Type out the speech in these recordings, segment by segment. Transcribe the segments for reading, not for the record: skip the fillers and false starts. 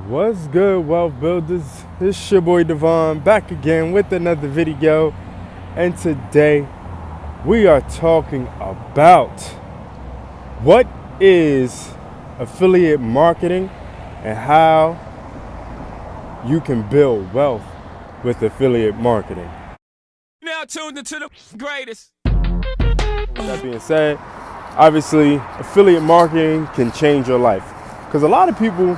What's good, wealth builders? It's your boy Devon back again with another video, and today we are talking about what is affiliate marketing and how you can build wealth with affiliate marketing. Now tuned into the greatest. With that being said, obviously affiliate marketing can change your life, because a lot of people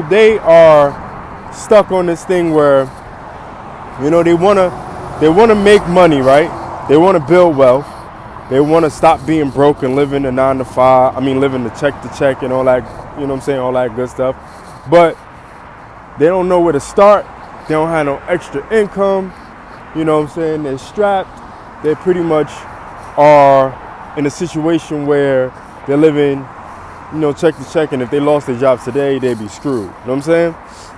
they are stuck on this thing where, you know, they want to make money, right? They want to build wealth. They want to stop being broke and living the 9 to 5. Living the check to check and all that, you know what I'm saying, all that good stuff. But they don't know where to start. They don't have no extra income. You know what I'm saying? They're strapped. They pretty much are in a situation where they're living, you know, check to check, and if they lost their jobs today, they'd be screwed. You know what I'm saying?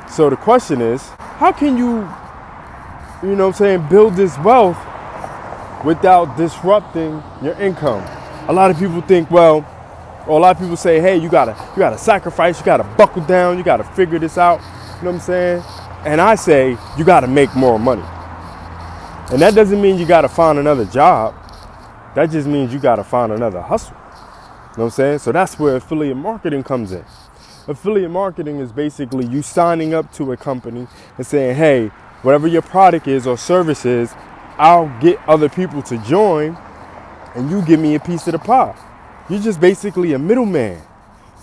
So the question is, how can you know what I'm saying, build this wealth without disrupting your income? A lot of people think, or a lot of people say, hey, you gotta sacrifice, you gotta buckle down, you gotta figure this out. You know what I'm saying? And I say, you gotta make more money. And that doesn't mean you gotta find another job. That just means you gotta find another hustle. You know what I'm saying? So that's where affiliate marketing comes in. Affiliate marketing is basically you signing up to a company and saying, hey, whatever your product is or service is, I'll get other people to join and you give me a piece of the pie. You're just basically a middleman,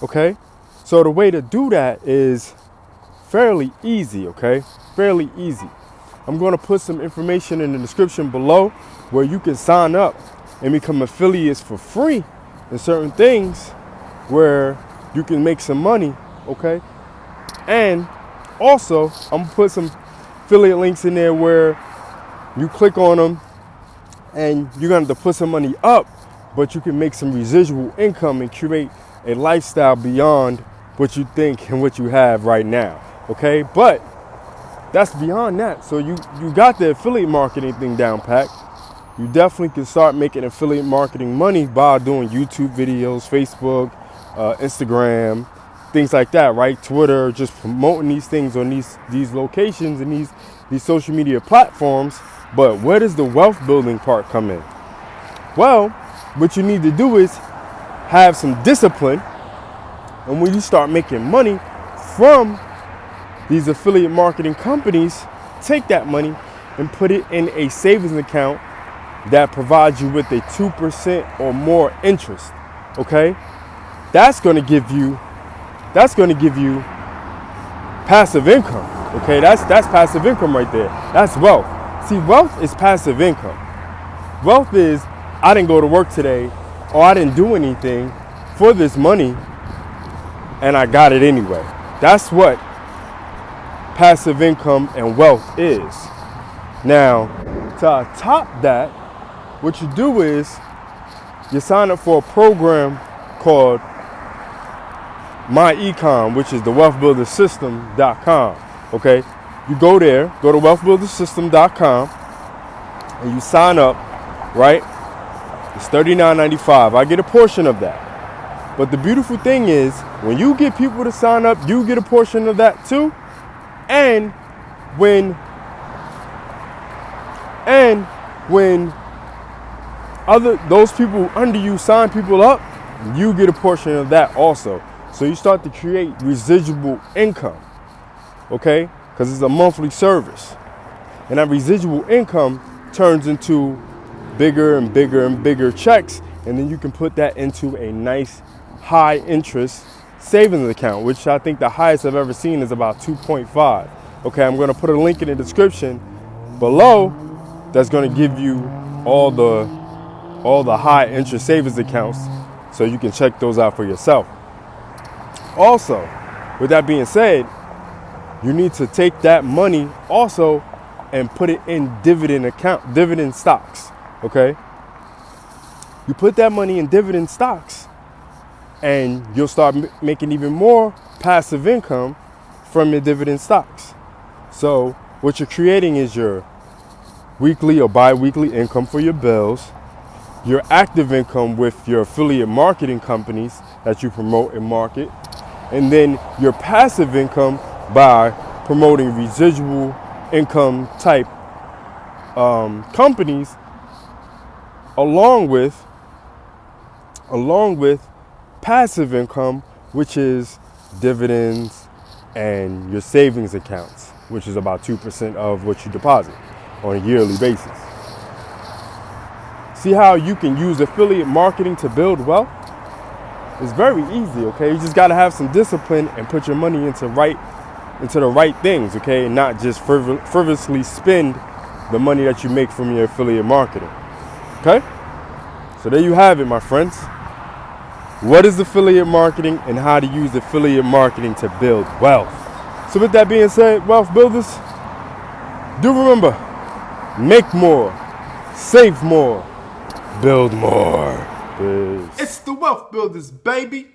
okay? So the way to do that is fairly easy, okay? Fairly easy. I'm going to put some information in the description below where you can sign up and become affiliates for free in certain things where you can make some money, okay? And also, I'm gonna put some affiliate links in there where you click on them and you're gonna have to put some money up, but you can make some residual income and create a lifestyle beyond what you think and what you have right now, okay? But that's beyond that. So you got the affiliate marketing thing down pat. You definitely can start making affiliate marketing money by doing YouTube videos, Facebook, Instagram, things like that, right? Twitter, just promoting these things on these locations and these social media platforms. But where does the wealth building part come in? Well, what you need to do is have some discipline. And when you start making money from these affiliate marketing companies, take that money and put it in a savings account that provides you with a 2% or more interest, okay? That's gonna give you passive income, okay? That's passive income right there. That's wealth. See, wealth is passive income. Wealth is, I didn't go to work today, or I didn't do anything for this money, and I got it anyway. That's what passive income and wealth is. Now, to top that, what you do is you sign up for a program called My Econ, which is the Wealthbuilderzsystem.com. Okay, you go there, go to Wealthbuilderzsystem.com, and you sign up. Right, it's $39.95. I get a portion of that. But the beautiful thing is, when you get people to sign up, you get a portion of that too. And when those people under you sign people up, you get a portion of that also. So you start to create residual income, okay? Because it's a monthly service. And that residual income turns into bigger and bigger and bigger checks. And then you can put that into a nice high interest savings account, which I think the highest I've ever seen is about 2.5. Okay, I'm going to put a link in the description below that's going to give you all the high interest savings accounts, so you can check those out for yourself. Also, with that being said, you need to take that money also and put it in dividend stocks, okay? You put that money in dividend stocks and you'll start making even more passive income from your dividend stocks. So what you're creating is your weekly or bi-weekly income for your bills, your active income with your affiliate marketing companies that you promote and market, And then your passive income by promoting residual income type companies along with passive income, which is dividends and your savings accounts, which is about 2% of what you deposit on a yearly basis. See how you can use affiliate marketing to build wealth? It's very easy, okay? You just gotta have some discipline and put your money into the right things, okay? And not just frivolously spend the money that you make from your affiliate marketing, okay? So there you have it, my friends. What is affiliate marketing and how to use affiliate marketing to build wealth? So with that being said, wealth builders, do remember, make more, save more, build more. Peace. It's the Wealth Builders, baby.